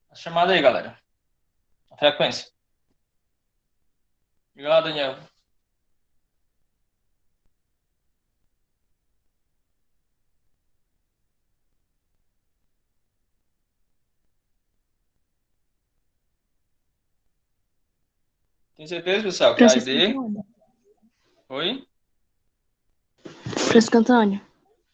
Speaker 1: A chamada aí, galera. A frequência. Diga lá, Daniel. Tem certeza, pessoal, que a
Speaker 6: Francisco
Speaker 1: ID...
Speaker 6: Antônio.
Speaker 1: Oi?
Speaker 6: Francisco Antônio.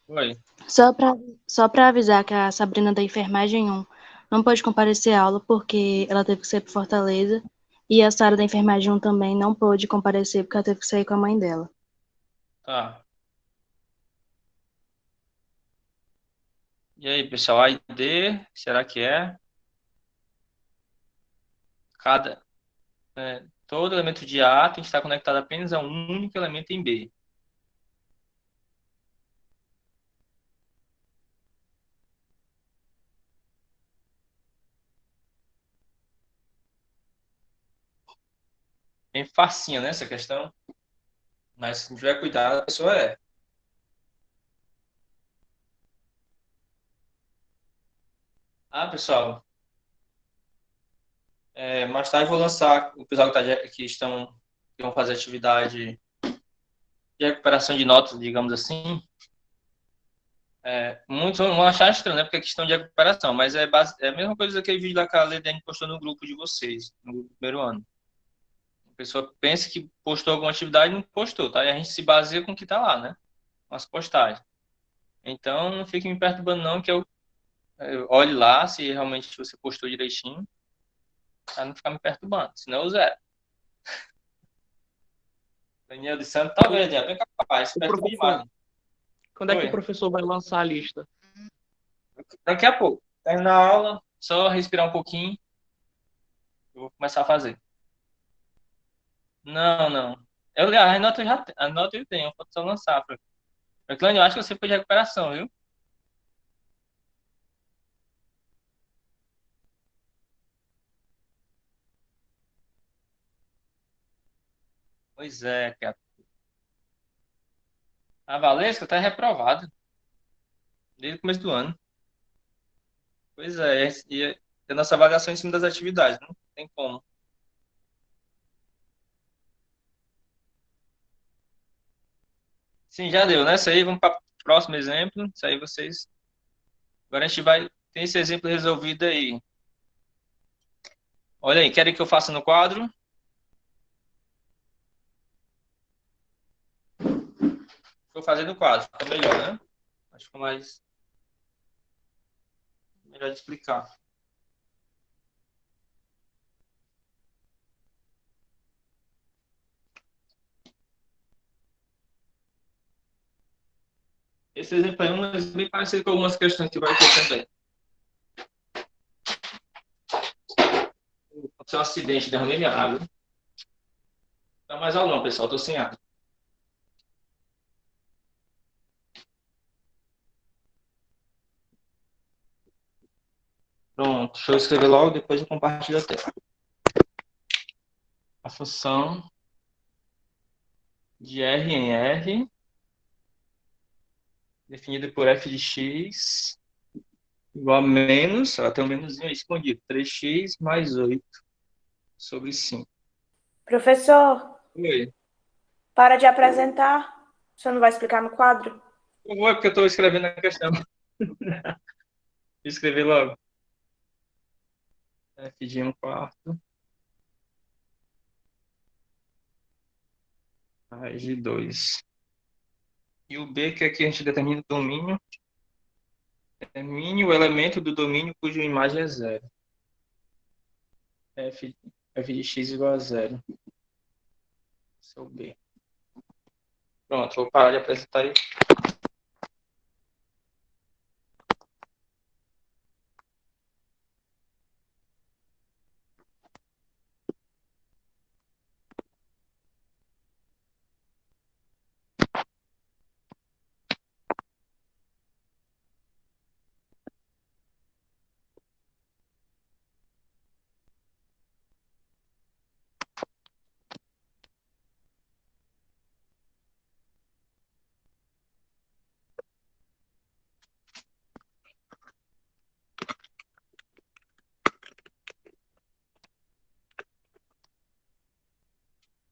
Speaker 1: Oi.
Speaker 6: Só para avisar que a Sabrina da Enfermagem 1 não pode comparecer à aula porque ela teve que sair para Fortaleza. E a Sara da Enfermagem 1 também não pôde comparecer porque ela teve que sair com a mãe dela.
Speaker 1: Tá. E aí, pessoal, a ID, será que é? Todo elemento de A tem que estar conectado apenas a um único elemento em B. Bem facinha, né, essa questão? Mas se não tiver cuidado, a pessoa é. Ah, pessoal, mais tarde eu vou lançar o pessoal que vão fazer atividade de recuperação de notas, digamos assim. Muitos vão achar estranho, né? Porque é questão de recuperação, mas é a mesma coisa daquele vídeo da que a Ledene postou no grupo de vocês, no grupo do primeiro ano. A pessoa pensa que postou alguma atividade e não postou, tá? E a gente se baseia com o que tá lá, né? Com as postagens. Então, não fique me perturbando, não, que eu olhe lá se realmente você postou direitinho, pra não ficar me perturbando, senão eu zero. Daniel de Santos, talvez, Daniel, bem capaz,
Speaker 7: O
Speaker 1: perturba
Speaker 7: professor,
Speaker 1: demais.
Speaker 7: quando é que
Speaker 1: Oi.
Speaker 7: o professor vai lançar a lista?
Speaker 1: Daqui a pouco. Terminar a aula, só respirar um pouquinho, eu vou começar a fazer. Não, não. A nota eu tenho, falta só lançar. Franklin, eu acho que você foi de recuperação, viu? Pois é, cara. A Valesca tá reprovada desde o começo do ano. Pois é, e a nossa avaliação em cima das atividades, não tem como. Sim, já deu, né? Isso aí, vamos para o próximo exemplo. Isso aí vocês. Agora a gente vai ter esse exemplo resolvido aí. Olha aí, querem que eu faça no quadro? Vou fazer no quadro, fica melhor, né? Acho que é mais melhor de explicar. Esse exemplo aí é um exemplo bem parecido com algumas questões que vai ter também. Aconteceu um acidente, derramei minha água. Não mais aula não, pessoal, tô sem água. Pronto, deixa eu escrever logo, depois eu compartilho a tela. A função de R em R definida por f de x igual a menos, ela tem um menuzinho aí escondido, 3x mais 8 sobre 5.
Speaker 3: Professor,
Speaker 1: Oi.
Speaker 3: para de apresentar. O senhor não vai explicar no quadro?
Speaker 1: Ou é porque eu estou escrevendo a questão. Escrever logo. F de 1 quarto mais de 2. E o B, que aqui a gente determina o domínio, determine o elemento do domínio cuja imagem é zero. F de x igual a zero. Esse é o B. Pronto, vou parar de apresentar aí.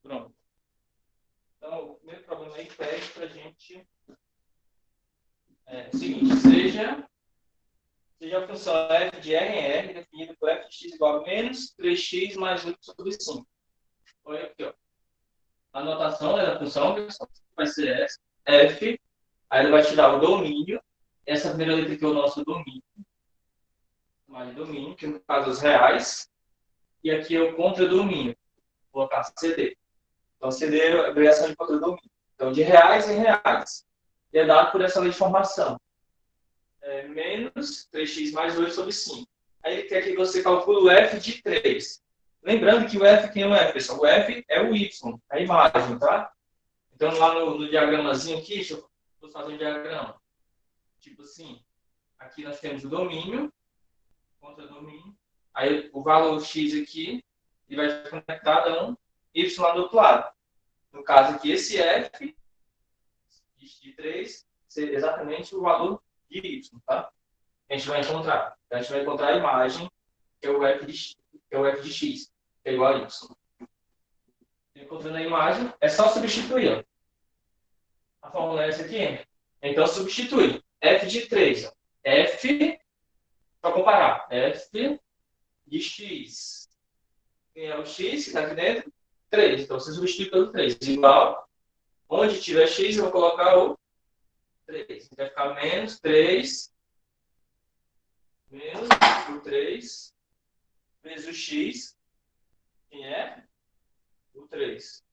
Speaker 1: Pronto. Então, o primeiro problema aí pede para a gente o seguinte, seja a função f de R em R definida por f de x igual a menos 3x mais 8 sobre 5. Olha aqui, ó. A notação da função vai ser essa, f, aí ele vai te dar o domínio, essa primeira letra aqui é o nosso domínio, mais domínio, que no caso é os reais, e aqui é o contradomínio, vou colocar CD. Então, CD é a abreviação de contradomínio. Então, de reais em reais. E é dado por essa lei de formação. Menos 3x mais 8 sobre 5. Aí ele quer que você calcule o f de 3. Lembrando que o f, quem é o f, pessoal? O f é o y, a imagem, tá? Então, lá no diagramazinho aqui, deixa eu fazer um diagrama. Tipo assim, aqui nós temos o domínio, contradomínio. Aí o valor x aqui, ele vai estar conectado a um y lá do outro lado. No caso aqui, esse f de 3 ser exatamente o valor de y, tá? A gente vai encontrar. A gente vai encontrar a imagem, que é o f de x, que é igual a y. Encontrando a imagem, é só substituir. Ó. A fórmula é essa aqui. Então, substitui. F de 3. Ó. F, para comparar, f de x. Quem é o x que está aqui dentro? 3. Então, você substitui pelo 3. Igual. Onde tiver x, eu vou colocar o 3. Vai ficar menos 3. Menos o 3. Vezes o x. Quem é? O 3.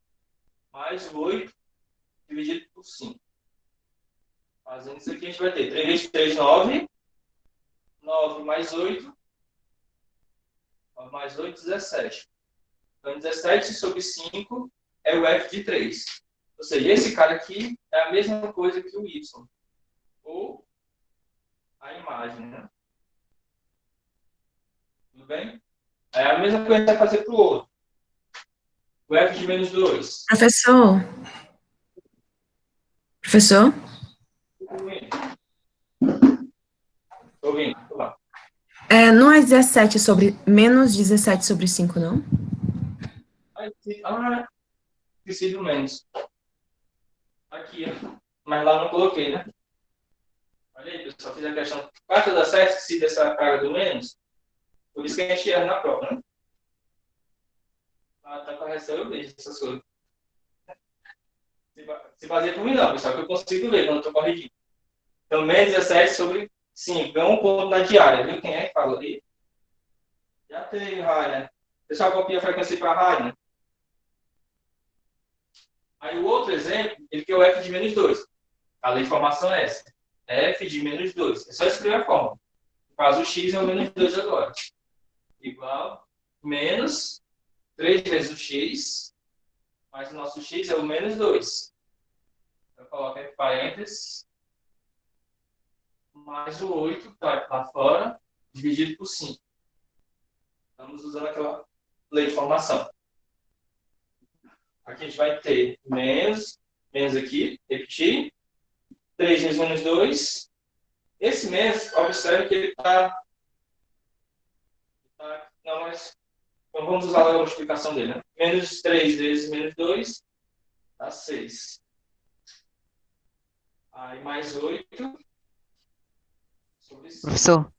Speaker 1: Mais o 8 dividido por 5. Fazendo isso aqui, a gente vai ter 3 vezes 3, 9. 9 mais 8. 9 mais 8, 17. Então, 17 sobre 5 é o f de 3. Ou seja, esse cara aqui é a mesma coisa que o y. Ou a imagem, né? Tudo bem? É a mesma coisa que vai fazer para o outro. O f de menos 2.
Speaker 8: Professor? Professor?
Speaker 1: Estou ouvindo. Tô lá.
Speaker 8: Não é 17 sobre, menos 17 sobre 5, não?
Speaker 1: Esqueci do menos. Aqui, ó. Mas lá não coloquei, né? Olha aí, pessoal, fiz a questão 4 dá certo, esqueci dessa carga do menos. Por isso que a gente erra na prova, né? Tá correção, eu vejo essas coisas. Se baseia por mim, não, pessoal, que eu consigo ver quando eu estou corrigindo. Então, menos 17 sobre 5. É um ponto na diária, viu? Quem é que fala ali? Já tem, Rainer. Pessoal, copia a frequência para a Rainer. Aí o outro exemplo, ele quer o f de menos 2. A lei de formação é essa. F de menos 2. É só escrever a fórmula. No caso, o x é o menos 2 agora. Igual menos 3 vezes o x, mas o nosso x é o menos 2. Então, coloca entre parênteses, mais o 8, que vai lá fora, dividido por 5. Estamos usando aquela lei de formação. Aqui a gente vai ter menos aqui, repetir, 3 vezes menos 2. Esse menos, observe que ele está... Não, mas... Então, vamos usar a multiplicação dele, né? Menos 3 vezes menos 2 dá 6. Aí, mais 8 sobre 5.
Speaker 2: Professor,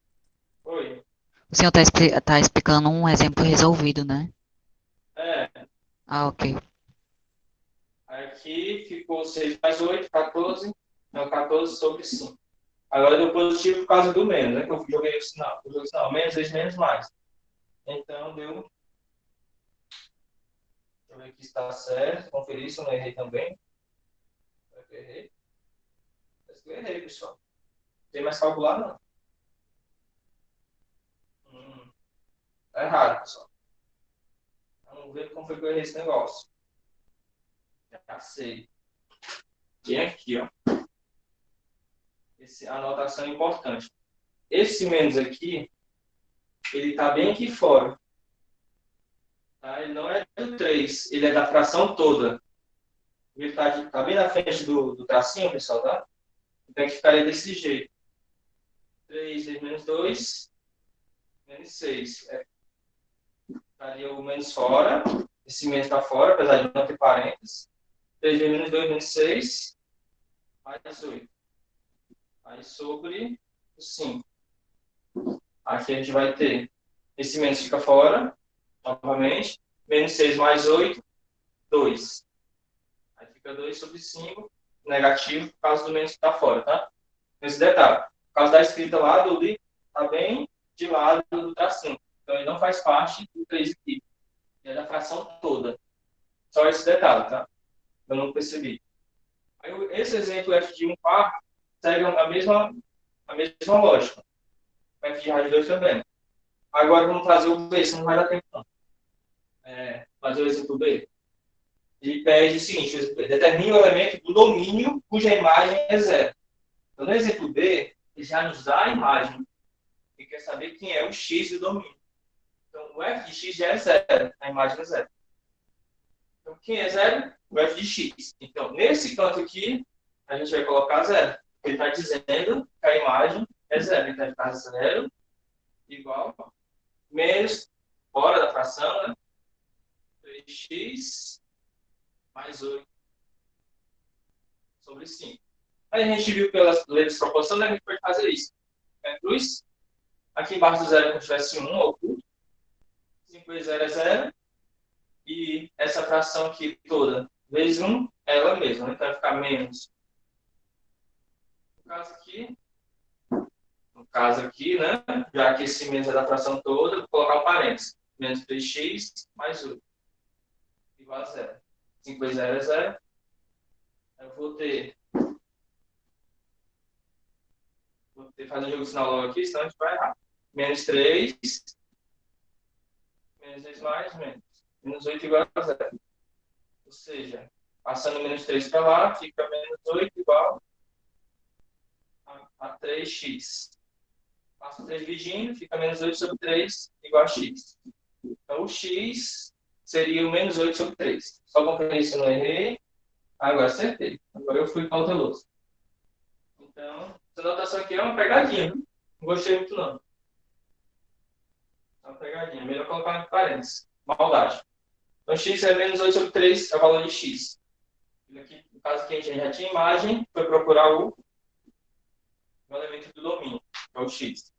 Speaker 1: Oi.
Speaker 2: o senhor está explicando um exemplo resolvido, né?
Speaker 1: É,
Speaker 2: Ah, ok.
Speaker 1: aqui ficou 6 mais 8, 14. Então, 14 sobre 5. Agora deu positivo por causa do menos, né? Que eu joguei o sinal. Eu joguei o sinal menos vezes menos mais. Então, deu... Deixa eu ver aqui se está certo. Conferir se eu não errei também. Será que eu errei? Parece que eu errei, pessoal. Não tem mais calcular, não. Tá errado, pessoal. Vamos ver como foi que eu errei esse negócio. Já sei. E aqui, ó. A anotação é importante. Esse menos aqui, ele está bem aqui fora. Tá? Ele não é do 3, ele é da fração toda. Ele está bem na frente do tracinho, pessoal, tá? Então, aqui ficaria desse jeito. 3 vezes menos 2, menos 6. Estaria o menos fora. Esse menos está fora, apesar de não ter parênteses. 3 vezes menos 2, menos 6. Mais 8. Aí sobre o 5. Aqui a gente vai ter... Esse menos fica fora, novamente. Menos 6 mais 8, 2. Aí fica 2 sobre 5, negativo, por causa do menos que está fora, tá? Esse detalhe. Por causa da escrita lá, do livro, está bem de lado do tracinho. Então, ele não faz parte do 3 aqui. Ele é da fração toda. Só esse detalhe, tá? Eu não percebi. Aí, esse exemplo f de 1 quarto segue a mesma lógica. O f de raiz de 2 também. Agora, vamos fazer o B, senão não vai dar tempo, não. Fazer o exemplo B. Ele pede o seguinte: determine o elemento do domínio cuja imagem é zero. Então, no exemplo B, ele já nos dá a imagem. Ele quer saber quem é o x do domínio. Então, o f de x já é zero. A imagem é zero. Então, quem é zero? O f de x. Então, nesse canto aqui, a gente vai colocar zero. Ele está dizendo que a imagem é zero. Então, vai ficar zero igual menos, fora da fração, né? 3x mais 8 sobre 5. Aí a gente viu pelas leis de proporção, né, a gente pode fazer isso. Cruz, aqui embaixo do zero, como se tivesse 1 oculto. 5 vezes 0 é 0. E essa fração aqui toda, vezes 1, é ela mesma. Então vai ficar menos. No caso aqui, né, já que esse menos é da fração toda, vou colocar um parênteses. Menos 3x mais 8. Igual a 0. 5 vezes 0 é 0. Eu vou ter fazer o jogo de sinal logo aqui, senão a gente vai errar. Menos 3, menos 2 mais, menos 8 igual a 0. Ou seja, passando menos 3 para lá, fica menos 8 igual a 3x. Passa 3 dividindo, fica menos 8 sobre 3 igual a x. Então, o x seria o menos 8 sobre 3. Só conferir se eu não errei. Agora acertei. Agora eu fui cauteloso. Então, essa notação aqui é uma pegadinha. Não gostei muito, não. É uma pegadinha. Melhor colocar entre parênteses. Maldade. Então, x é menos 8 sobre 3, é o valor de x. Aqui, no caso aqui, a gente já tinha imagem, foi procurar o elemento do domínio, que é o x.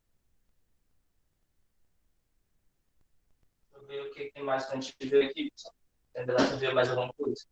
Speaker 1: Deixa eu ver o que tem mais para a gente ver aqui, pessoal. Tentar ver mais alguma coisa.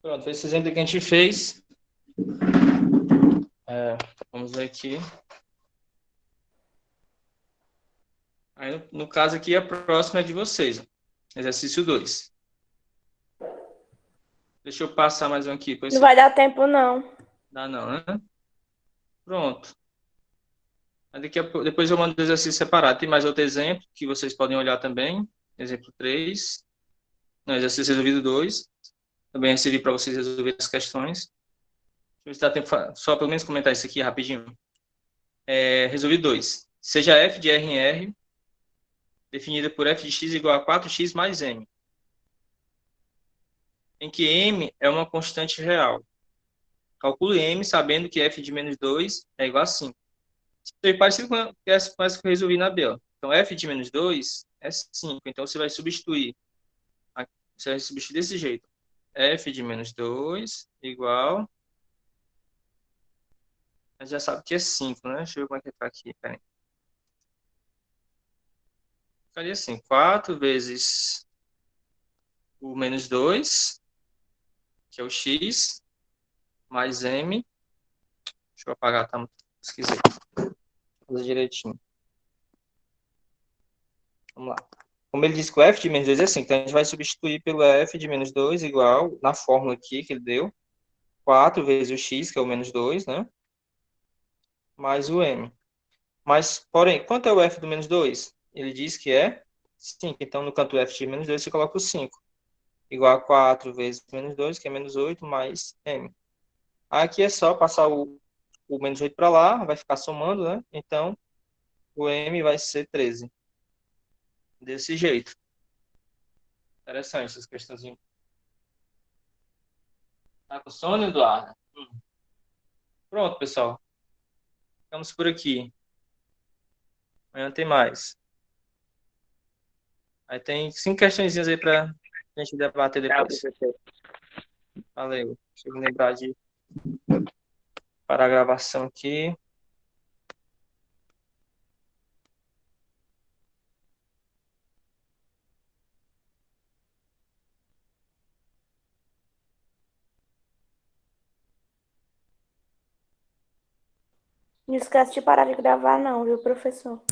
Speaker 1: Pronto, esse exemplo que a gente fez. Vamos ver aqui. Aí, no caso aqui, a próxima é de vocês. Exercício 2. Deixa eu passar mais um aqui.
Speaker 3: Não vai dar tempo, não.
Speaker 1: Dá não, né? Pronto. Depois eu mando o exercício separado. Tem mais outro exemplo que vocês podem olhar também. Exemplo 3. Não, exercício resolvido 2. Também recebi para vocês resolverem as questões. Deixa eu ver se dá tempo só pelo menos comentar isso aqui rapidinho. Resolvido 2. Seja f de R em R definida por f de x igual a 4x mais m, em que m é uma constante real. Calcule m sabendo que f de menos 2 é igual a 5. Isso é parecido com essa que eu resolvi na B. Ó. Então, f de menos 2 é 5. Então, você vai substituir. Você vai substituir desse jeito. F de menos 2 igual... A gente já sabe que é 5, né? Deixa eu ver como é que está aqui. Pera aí. Ficaria assim. 4 vezes o menos 2, que é o x, mais m. Deixa eu apagar, tá? Esqueci. Vou fazer direitinho. Vamos lá. Como ele disse que o f de menos 2 é 5, então a gente vai substituir pelo f de menos 2 igual, na fórmula aqui que ele deu, 4 vezes o x, que é o menos 2, né? Mais o m. Mas, porém, quanto é o f do menos 2? Ele diz que é 5. Então, no canto f de menos 2, você coloca o 5. Igual a 4 vezes menos 2, que é menos 8, mais m. Aqui é só passar o menos 8 para lá, vai ficar somando, né? Então, o m vai ser 13. Desse jeito. Interessante essas questões. Tá com sono, Eduardo? Pronto, pessoal. Ficamos por aqui. Amanhã tem mais. Aí tem 5 questõezinhas aí pra gente debater
Speaker 7: Tchau,
Speaker 1: depois.
Speaker 7: professor.
Speaker 1: Valeu. Deixa eu me lembrar de parar a gravação aqui.
Speaker 3: Não esquece de parar de gravar, não, viu, professor?